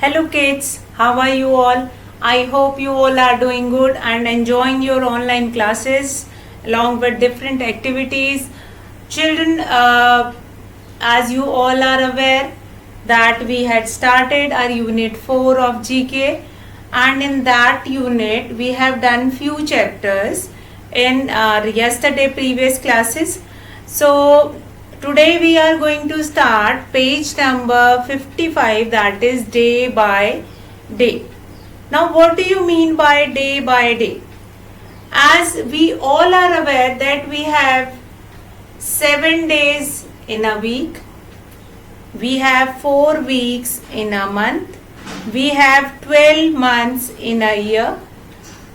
Hello kids, how are you all? I hope you all are doing good and enjoying your online classes along with different activities. Children, as you all are aware that we had started our unit 4 of GK, and in that unit we have done few chapters in yesterday previous classes. So today we are going to start page number 55, that is day by day. Now what do you mean by day by day? As we all are aware that we have 7 days in a week, we have 4 weeks in a month, we have 12 months in a year,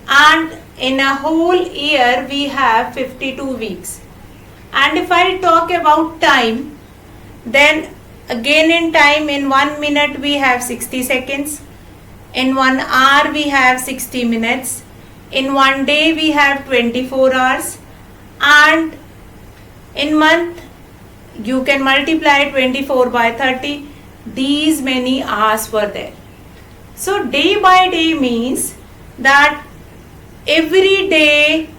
and in a whole year we have 52 weeks. And if I talk about time, then again in time, in 1 minute we have 60 seconds, in 1 hour we have 60 minutes, in 1 day we have 24 hours, and in month you can multiply 24 by 30. These many hours were there. So day by day means that every day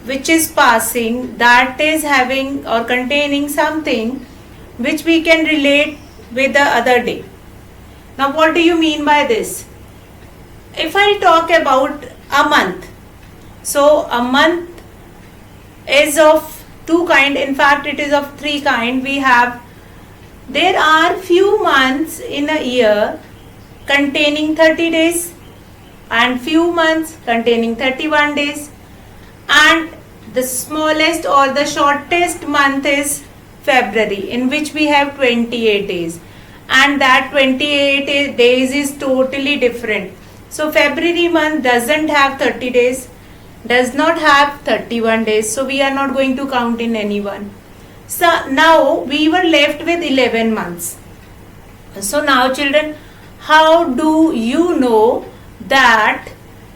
which is passing, that is having or containing something which we can relate with the other day. Now what do you mean by this? If I talk about a month, so a month is of two kind, in fact it is of three kind. There are few months in a year containing 30 days and few months containing 31 days, and the smallest or the shortest month is February, in which we have 28 days, and that 28 days is totally different. So February month doesn't have 30 days, does not have 31 days, so we are not going to count in any one. So now we were left with 11 months. So now children, how do you know that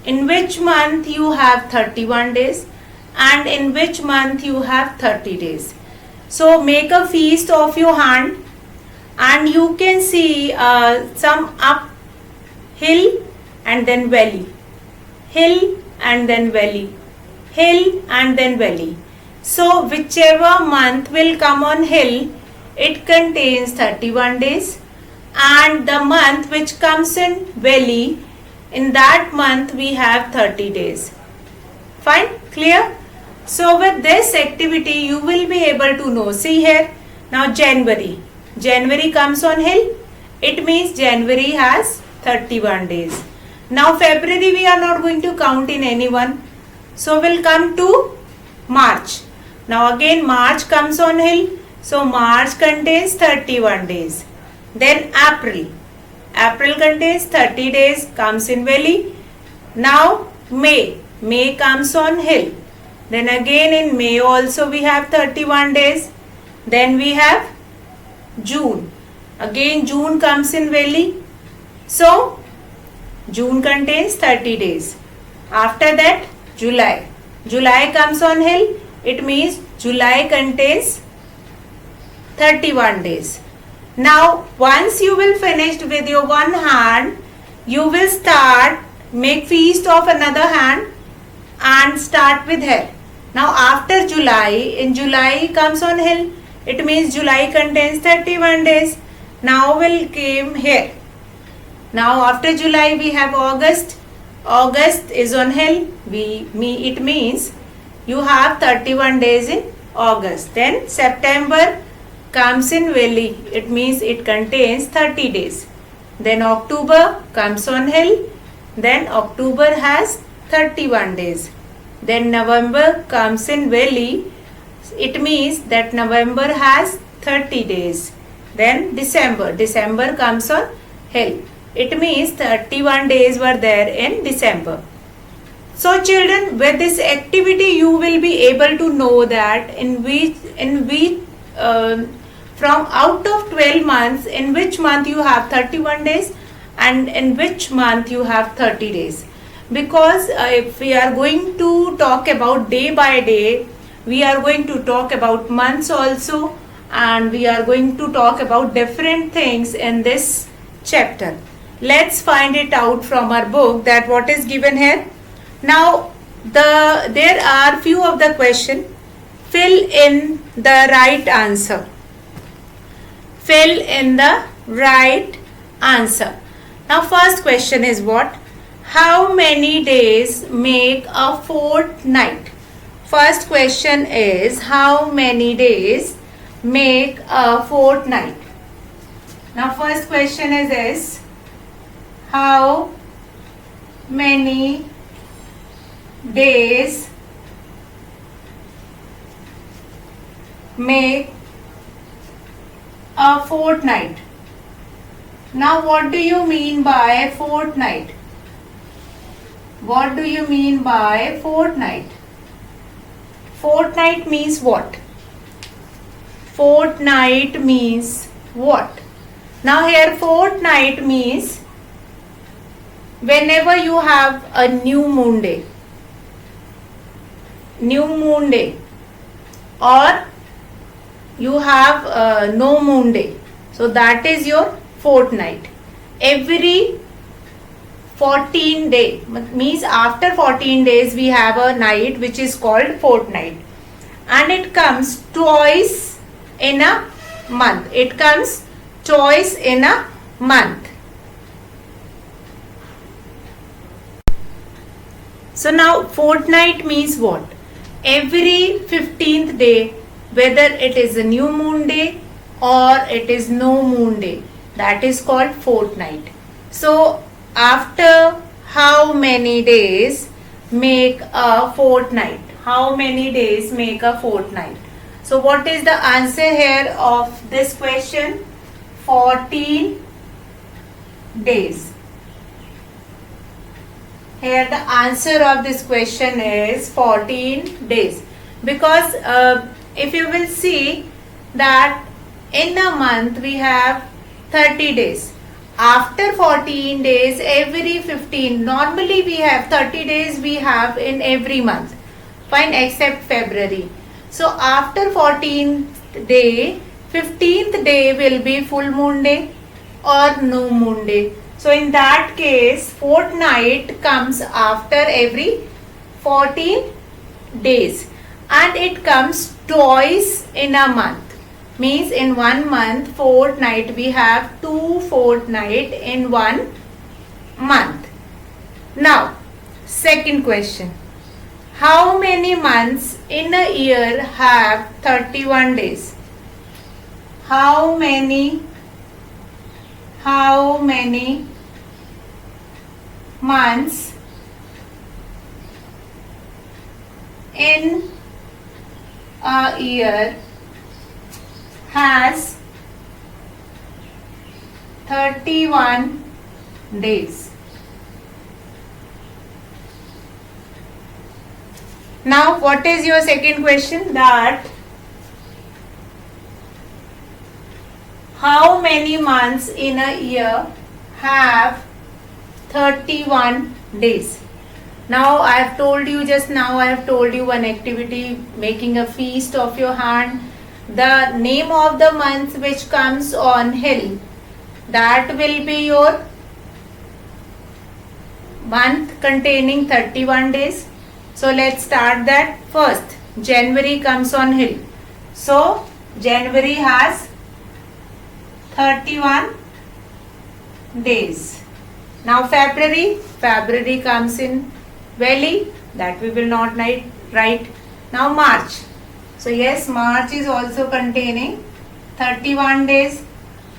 in which month you have 31 days and in which month you have 30 days? So make a feast of your hand and you can see some up hill and then valley, hill and then valley, hill and then valley. So whichever month will come on hill, it contains 31 days, and the month which comes in valley, in that month we have 30 days. Fine? Clear? So with this activity you will be able to know. See here, now January. January comes on hill, it means January has 31 days. Now February we are not going to count in any one. So we'll come to March. Now again March comes on hill, so March contains 31 days. Then April. April contains 30 days, comes in valley. Now May. May comes on hill. Then again in May also we have 31 days. Then we have June. Again June comes in valley. So June contains 30 days. After that July. July comes on hill. It means July contains 31 days. Now once you will finish with your one hand, you will start make feast of another hand and start with hair. Now after July, in July comes on hill, it means July contains 31 days. Now will came here. Now after July we have August. August is on hill, it means you have 31 days in August. Then September comes in valley, it means it contains 30 days. Then October comes on hill, then October has 31 days. Then November comes in valley, it means that November has 30 days. Then December comes on hill, it means 31 days were there in December. So children, with this activity you will be able to know that in which from out of 12 months, in which month you have 31 days and in which month you have 30 days. Because if we are going to talk about day by day, we are going to talk about months also, and we are going to talk about different things in this chapter. Let's find it out from our book that what is given here. Now there are few of the question. Fill in the right answer. Fill in the right answer. Now first question is what? How many days make a fortnight? First question is how many days make a fortnight? Now first question is this. How many days make a fortnight? Now what do you mean by fortnight? What do you mean by fortnight? Fortnight means what? Fortnight means what? Now here fortnight means whenever you have a new moon day or you have no moon day, so that is your fortnight. Every 14 day means after 14 days we have a night which is called fortnight, and it comes twice in a month. It comes twice in a month. So now fortnight means what? Every 15th day, whether it is a new moon day or it is no moon day, that is called fortnight. So after how many days make a fortnight? How many days make a fortnight? So what is the answer here of this question? 14 days. Here the answer of this question is 14 days, because if you will see that in a month we have 30 days. After 14 days, every 15, normally we have 30 days we have in every month, fine, except February. So after 14th day, 15th day will be full moon day or no moon day. So in that case, fortnight comes after every 14 days, and it comes twice in a month. Means in 1 month fortnight we have 2 fortnight in 1 month. Now second question. How many months in a year have 31 days? How many months in a year has 31 days? Now what is your second question? That how many months in a year have 31 days? Now I have told you just now, I have told you one activity, making a feast of your hand. The name of the month which comes on hill, that will be your month containing 31 days. So let's start that. First, January comes on hill. So January has 31 days. Now February comes in valley, that we will not write. Now March. So yes, March is also containing 31 days.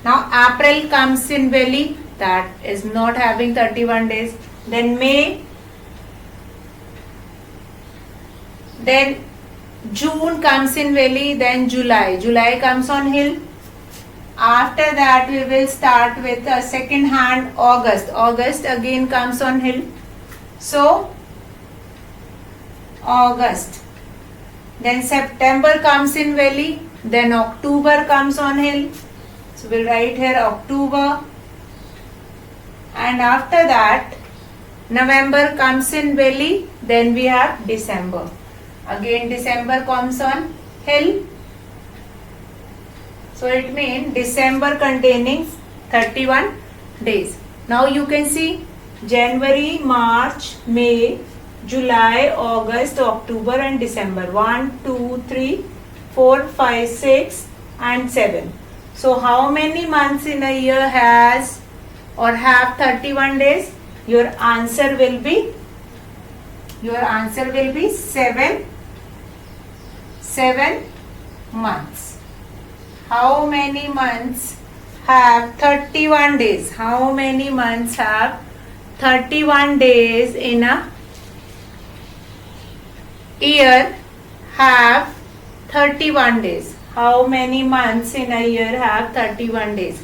Now April comes in valley, that is not having 31 days. Then May. Then June comes in valley. Then July comes on hill. After that we will start with a second hand August again comes on hill. So August. Then September comes in valley. Then October comes on hill. So we'll write here October. And after that November comes in valley. Then we have December. Again December comes on hill. So it means December containing 31 days. Now you can see January, March, May, July, August, October and December. 1, 2, 3, 4, 5, 6 and 7. So how many months in a year has or have 31 days? Your answer will be 7 months. How many months have 31 days? How many months have 31 days in a year have 31 days? How many months in a year have 31 days?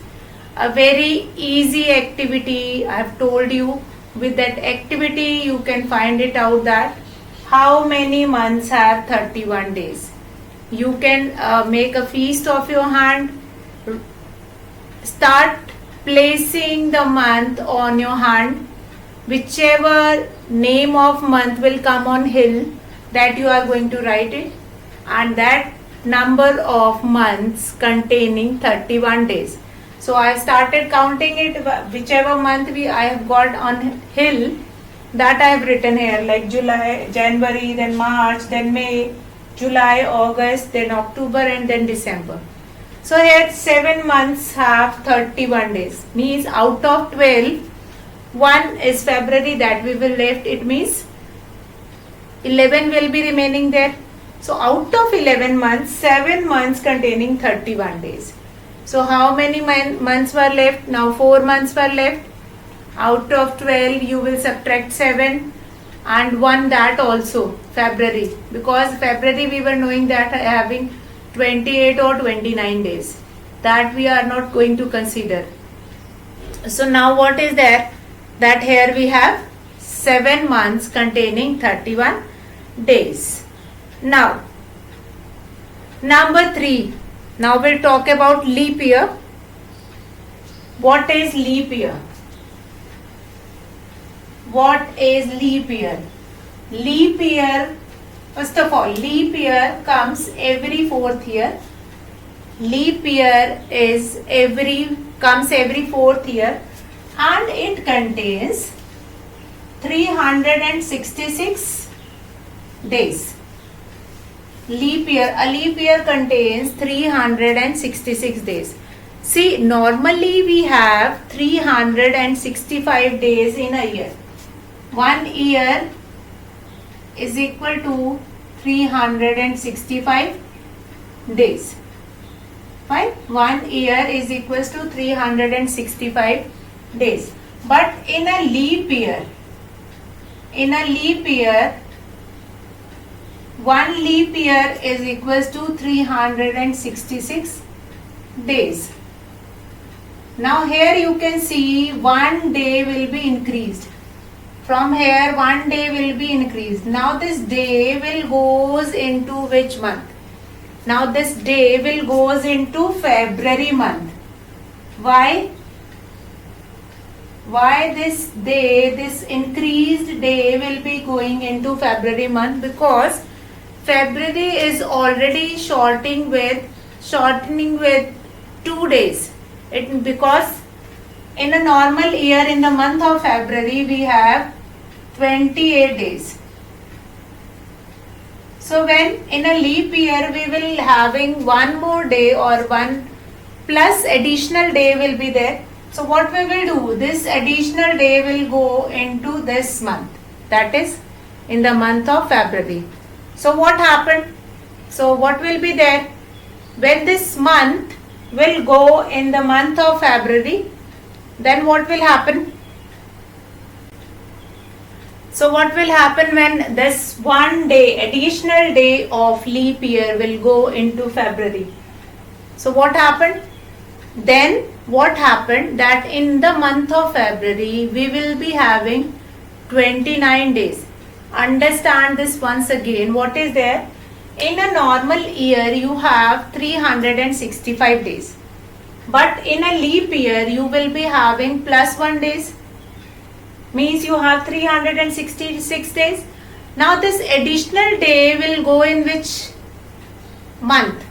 A very easy activity. I have told you, with that activity you can find it out that how many months have 31 days. You can make a feast of your hand. Start placing the month on your hand. Whichever name of month will come on hill, that you are going to write it, and that number of months containing 31 days. So I started counting it, whichever month I have got on hill, that I have written here, like July, January, then March, then May, July, August, then October and then December. So here 7 months have 31 days. Means out of 12, 1 is February that we will left. It means 11 will be remaining there. So out of 11 months, 7 months containing 31 days. So how many months were left? Now 4 months were left. Out of 12 you will subtract 7 and 1, that also February, because February we were knowing that having 28 or 29 days, that we are not going to consider. So now what is there? That here we have 7 months containing 31 days. Now number 3, now we'll talk about leap year. What is leap year? What is leap year? Leap year, first of all, leap year comes every 4th year. Leap year comes every 4th year, and it contains 366 days. Leap year, a leap year contains 366 days. See, normally we have 365 days in a year. 1 year is equal to 365 days. Fine? 1 year is equals to 365 days. But in a leap year, 1 leap year is equals to 366 days. Now here you can see 1 day will be increased. From here 1 day will be increased. Now this day will goes into which month? Now this day will goes into February month. Why? Why this day, this increased day will be going into February month? Because February is already shortening with 2 days. Because in a normal year, in the month of February, we have 28 days. So when in a leap year we will having 1 more day or 1 plus additional day will be there. So what we will do, this additional day will go into this month, that is in the month of February. So what happened? So what will be there? When this month will go in the month of February, then what will happen? So what will happen when this 1 day, additional day of leap year will go into February? So what happened? Then what happened that in the month of February we will be having 29 days. Understand this once again. What is there? In a normal year you have 365 days. But in a leap year you will be having plus 1 days. Means you have 366 days. Now this additional day will go in which month?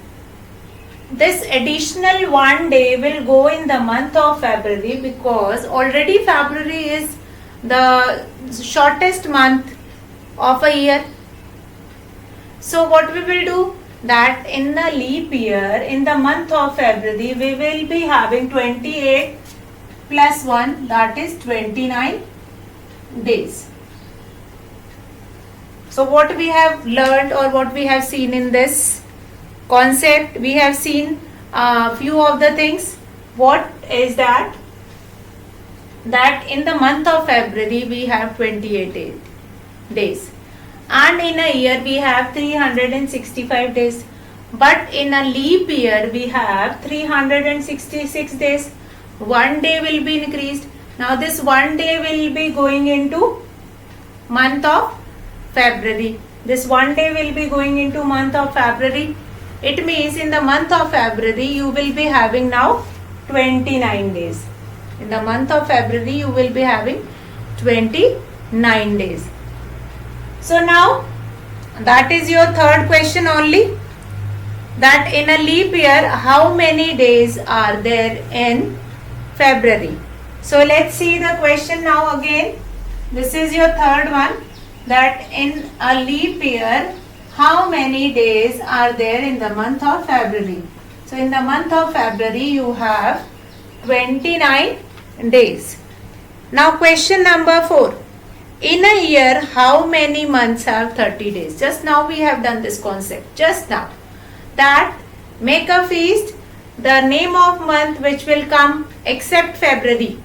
this additional one day will go in the month of February, because already February is the shortest month of a year. So what we will do, that in the leap year, in the month of February, we will be having 28 plus 1, that is 29 days. So what we have learned, or what we have seen in this concept, we have seen a few of the things. What is that? That in the month of February we have 28 days, and in a year we have 365 days, but in a leap year we have 366 days. One day will be increased. Now this one day will be going into month of February. This one day will be going into month of February. It means in the month of February you will be having now 29 days. In the month of February you will be having 29 days. So now that is your third question only, that in a leap year how many days are there in February. So let's see the question now again. This is your third one, that in a leap year how many days are there in the month of February. So in the month of February you have 29 days. Now question number 4. In a year how many months have 30 days? Just now we have done this concept. Just now. That make a feast, the name of month which will come except February.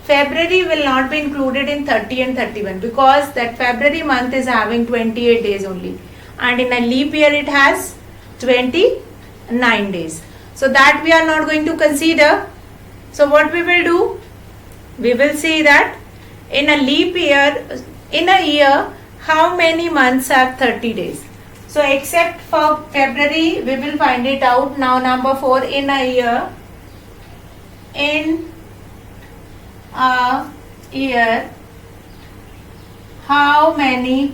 February will not be included in 30 and 31, because that February month is having 28 days only, and in a leap year it has 29 days. So that we are not going to consider. So what we will do, we will see that in a leap year, in a year how many months have 30 days. So except for February we will find it out. Now number 4, in a year, in a year how many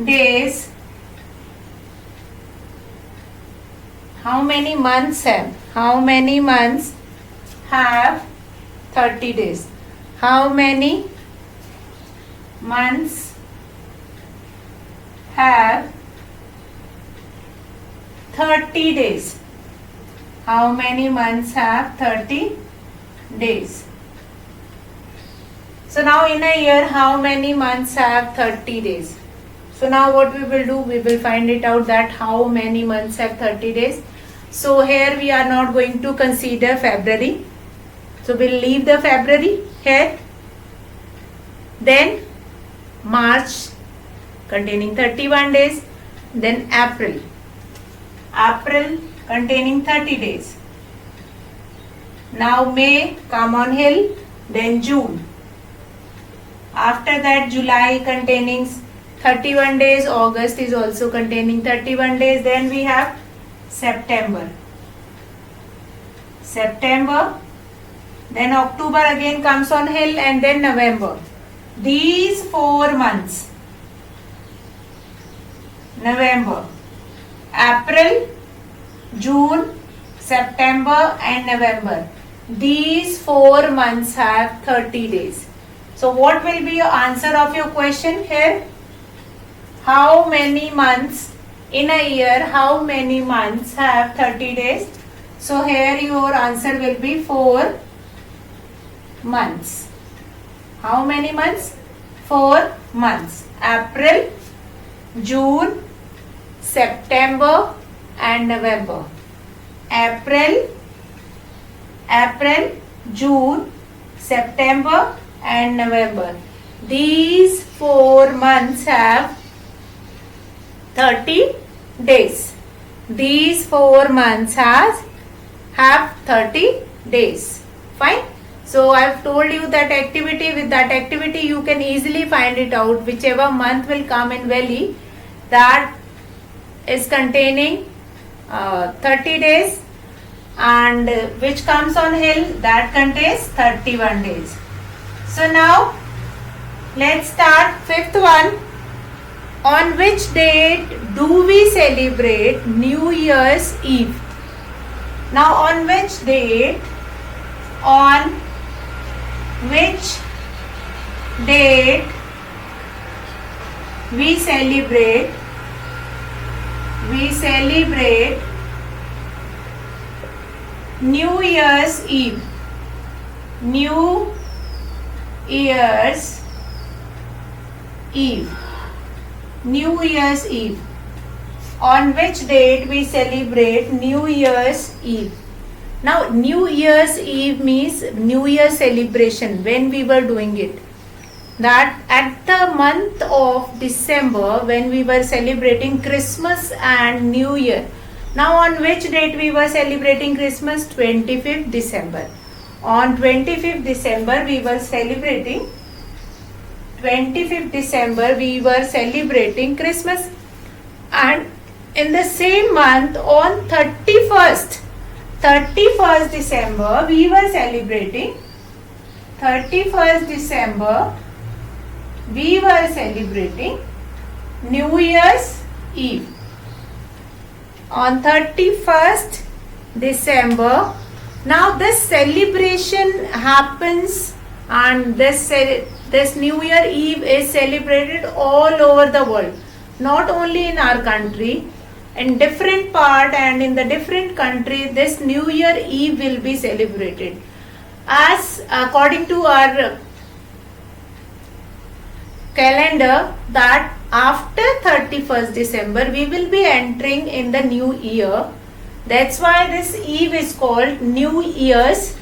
days, how many months have, how many months have 30 days. How many months have 30 days. How many months have 30 days. So now in a year how many months have 30 days. So now what we will do, we will find it out that how many months have 30 days. So here we are not going to consider February. So we'll leave the February here. Then March containing 31 days. Then April. April containing 30 days. Now May, come on hill. Then June. After that July containing 31 days. August is also containing 31 days. Then we have September. September. Then October again comes on hill, and then November. These 4 months. November, April, June, September and November. These 4 months have 30 days. So what will be your answer of your question here? How many months in a year, how many months have 30 days? So here your answer will be 4 months. How many months? 4 months. April, June, September and November. April, June, September and November. These 4 months have 30 days. These 4 months have 30 days. Fine. So I have told you that activity. With that activity you can easily find it out. Whichever month will come in valley, that is containing 30 days, and which comes on hill, that contains 31 days. So now let's start 5th one. On which date do we celebrate New Year's Eve? Now, on which date? On which date we celebrate New Year's Eve? New Year's Eve. New Year's Eve. On which date we celebrate New Year's Eve? Now, New Year's Eve means New Year celebration, when we were doing it. That at the month of December, when we were celebrating Christmas and New Year. Now, on which date we were celebrating Christmas? 25th December. On 25th December, we were celebrating 25th December, we were celebrating Christmas. And in the same month, on 31st December, we were celebrating 31st December, we were celebrating New Year's Eve. On 31st December, now this celebration happens, and this New Year Eve is celebrated all over the world, not only in our country. In different part and in the different country, this New Year Eve will be celebrated. As according to our calendar, that after 31st December we will be entering in the new year. That's why this eve is called New Year's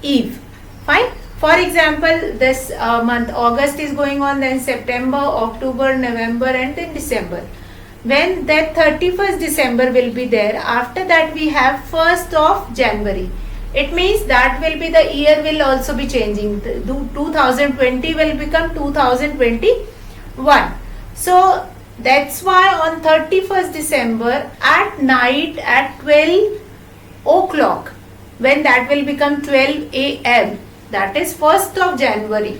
Eve. Fine. For example, this month August is going on, then September, October, November, and then December. When that 31st December will be there, after that we have 1st of January. It means that will be the year will also be changing. 2020 will become 2021. So that's why on 31st December at night at 12 o'clock, when that will become 12 a.m., that is 1st of January.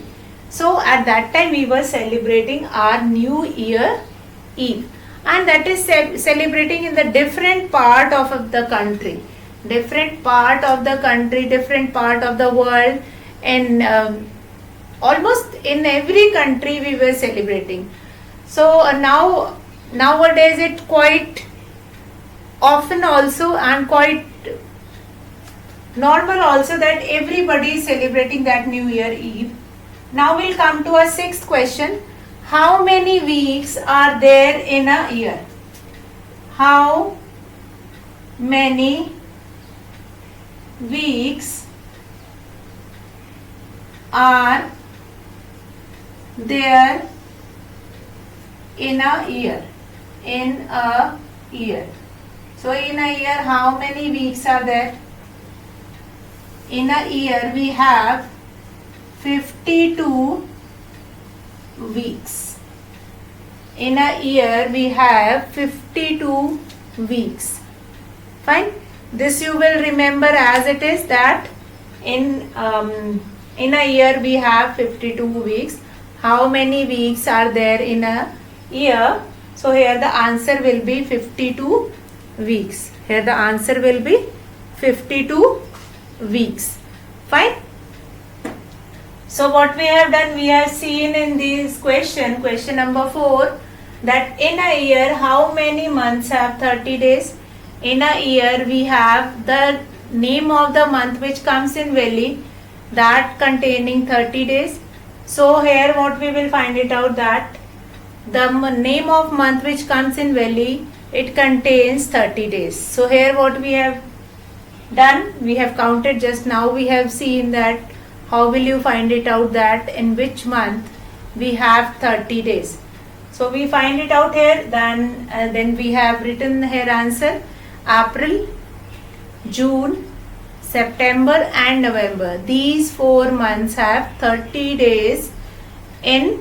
So at that time we were celebrating our New Year Eve. And that is celebrating in the different part of the country. Different part of the country, different part of the world. And almost in every country we were celebrating. So nowadays it quite often also and quite normal also that everybody is celebrating that New Year Eve. Now we'll come to our 6th question. How many weeks are there in a year? How many weeks are there in a year? In a year. So in a year, how many weeks are there? In a year we have 52 weeks. In a year we have 52 weeks. Fine. This you will remember as it is, that in a year we have 52 weeks. How many weeks are there in a year? So here the answer will be 52 weeks. Here the answer will be 52 weeks. Fine. So what we have done, we have seen in this question number 4, that in a year how many months have 30 days? In a year we have the name of the month which comes in valley, that containing 30 days. So here what we will find it out, that the name of month which comes in valley, it contains 30 days. So here what we have done, we have counted just now. We have seen that how will you find it out that in which month we have 30 days. So we find it out here, then we have written here answer. April, June, September and November. These 4 months have 30 days in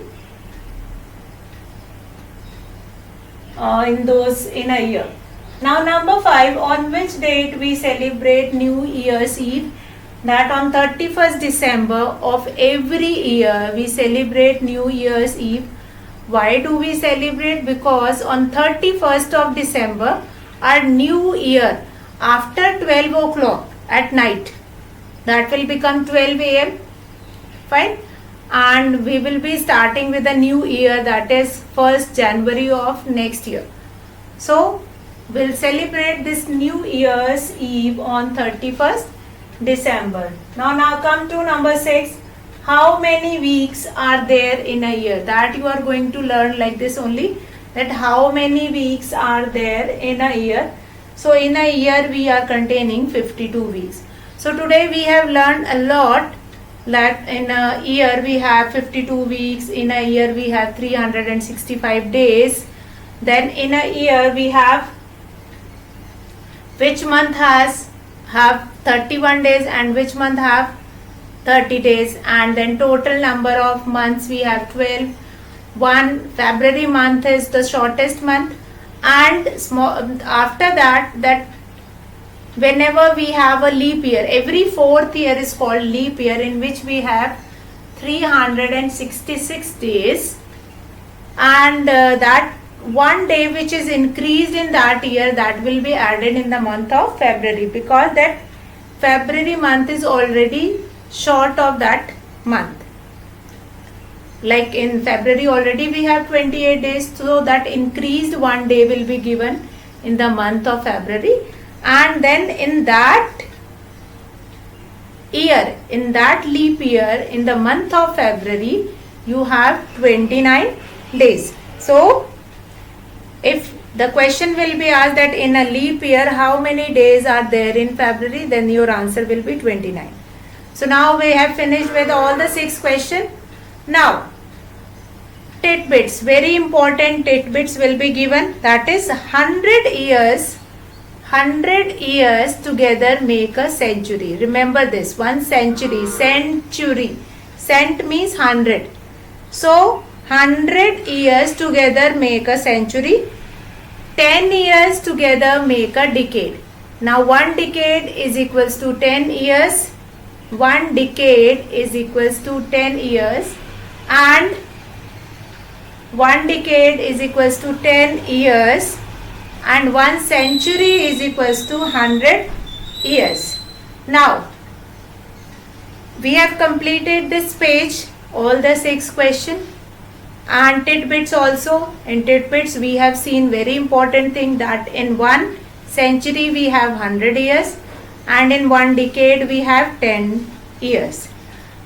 a year. Now number 5, on which date we celebrate New Year's Eve? That on 31st December of every year we celebrate New Year's Eve. Why do we celebrate? Because on 31st of December, our new year, after 12 o'clock at night, that will become 12 a.m. Fine. And we will be starting with a new year, that is 1st January of next year. So we'll celebrate this New Year's Eve on 31st December. Now come to number 6. How many weeks are there in a year? That you are going to learn like this only, that how many weeks are there in a year. So in a year we are containing 52 weeks. So today we have learned a lot, that in a year we have 52 weeks, in a year we have 365 days. Then in a year we have which month have 31 days and which month have 30 days, and then total number of months we have 12. February month is the shortest month, and after that whenever we have a leap year, every 4th year is called leap year, in which we have 366 days, and that one day which is increased in that year, that will be added in the month of February, because that February month is already short of that month. Like in February already we have 28 days, so that increased one day will be given in the month of February. And then in that year, in that leap year, in the month of February, you have 29 days. So if the question will be asked that in a leap year how many days are there in February, then your answer will be 29. So now we have finished with all the 6 questions. Now tidbits, very important tidbits will be given, that is 100 years together make a century. Remember this, 1 century, century, cent means 100. So 100 years together make a century. 10 years together make a decade. Now 1 decade is equals to 10 years. 1 decade is equals to 10 years, and 1 decade is equals to 10 years, and 1 century is equals to 100 years. Now we have completed this page, all the 6 questions and tidbits also. In tidbits we have seen very important thing, that in 1 century we have 100 years, and in 1 decade we have 10 years.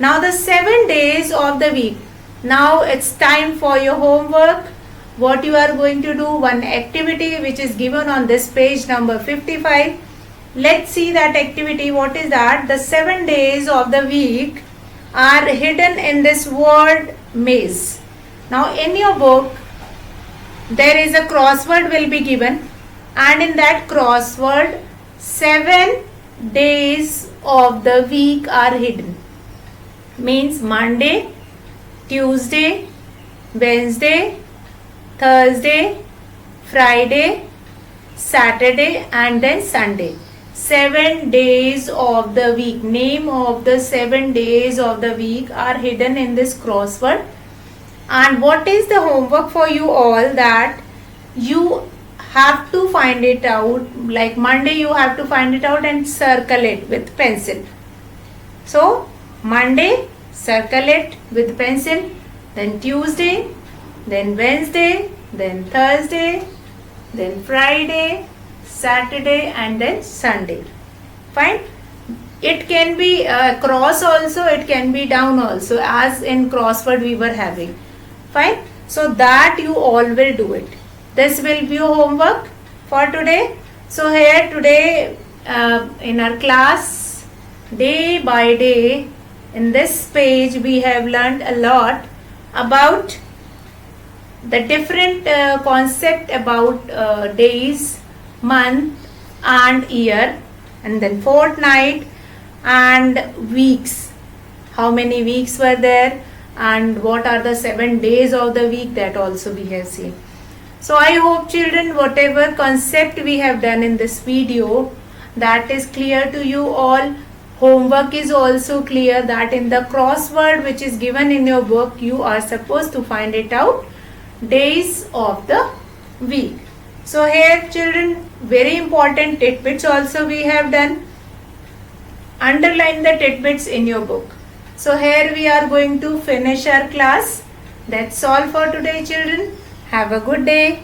Now the 7 days of the week. Now it's time for your homework. What you are going to do, one activity which is given on this page number 55. Let's see that activity. What is that? The 7 days of the week are hidden in this word maze. Now in your book there is a crossword will be given, and in that crossword 7 days of the week are hidden. Means Monday, Tuesday, Wednesday, Thursday, Friday, Saturday, and then Sunday. 7 days of the week. Name of the 7 days of the week are hidden in this crossword. And what is the homework for you all? That you have to find it out. Like Monday you have to find it out and circle it with pencil. So Monday, circle it with pencil. Then Tuesday, then Wednesday, then Thursday, then Friday, Saturday, and then Sunday. Fine. It can be cross also, it can be down also, as in crossword we were having. Fine. So that you all will do it. This will be your homework for today. So here today in our class, day by day, in this page we have learned a lot about the different concept about days, month and year, and then fortnight and weeks. How many weeks were there and what are the 7 days of the week, that also we have seen. So I hope children, whatever concept we have done in this video, that is clear to you all. Homework is also clear, that in the crossword which is given in your book, you are supposed to find it out days of the week. So here children, very important tidbits also we have done. Underline the tidbits in your book. So here we are going to finish our class. That's all for today children. Have a good day.